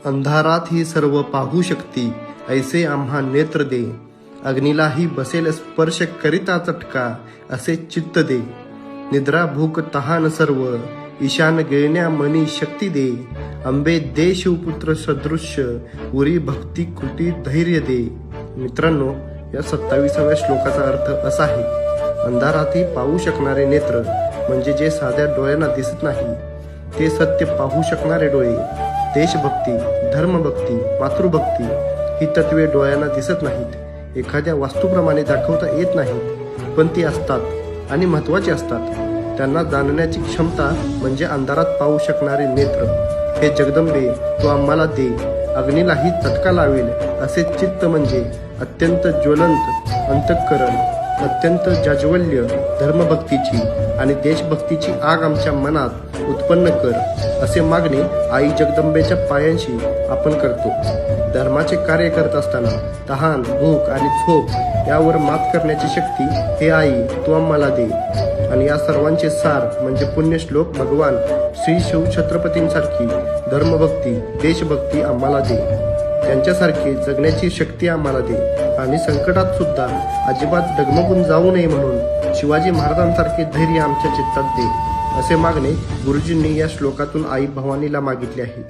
अंधारात ही सर्व पाहू शकती, ऐसे आम्हा नेत्र दे. अग्नीलाही बसेल स्पर्श करिता चटका, असे चित्त दे. निद्रा भूक तहान सर्व, ईशान गिळण्या मनी शक्ती दे. अंबे दे शिवपुत्र सदृश्य, उरी भक्ती कृती धैर्य दे. मित्रांनो, या 27व्या श्लोकाचा अर्थ असा आहे: अंधारातही पाहू शकणारे नेत्र म्हणजे जे साध्या डोळ्यांना दिसत नाही, ते सत्य पाहू शकणारे डोळे. देशभक्ती, धर्मभक्ती, मातृभक्ती ही तत्वे डोळ्यांना दिसत नाहीत, एखाद्या वास्तूप्रमाणे दाखवता येत नाहीत, पण ती असतात आणि महत्त्वाची असतात. त्यांना जाणण्याची क्षमता म्हणजे अंधारात पाहू शकणारे नेत्र. हे जगदंबे, तू आम्हाला दे. अग्नीलाही चटका लावेल असे चित्त म्हणजे अत्यंत ज्वलंत अंतःकरण, अत्यंत जाज्वल्य धर्मभक्तीची आणि देशभक्तीची आग आमच्या मनात उत्पन्न कर, असे मागणे आई जगदंबेच्या पायांशी आपण करतो. धर्माचे कार्य करत असताना तहान, भूक आणि झोप यावर मात करण्याची शक्ती हे आई तू आम्हाला दे. आणि या सर्वांचे सार म्हणजे पुण्यश्लोक भगवान श्री शिवछत्रपतींसारखी धर्मभक्ती, देशभक्ती आम्हाला दे. त्यांच्यासारखे जगण्याची शक्ती आम्हाला दे. आणि संकटात सुद्धा अजिबात डगमगून जाऊ नये म्हणून शिवाजी महाराजांसारखे धैर्य आमच्या चित्तात दे, असे मागणे गुरुजींनी या श्लोकातून आई भवानीला मागितले आहे.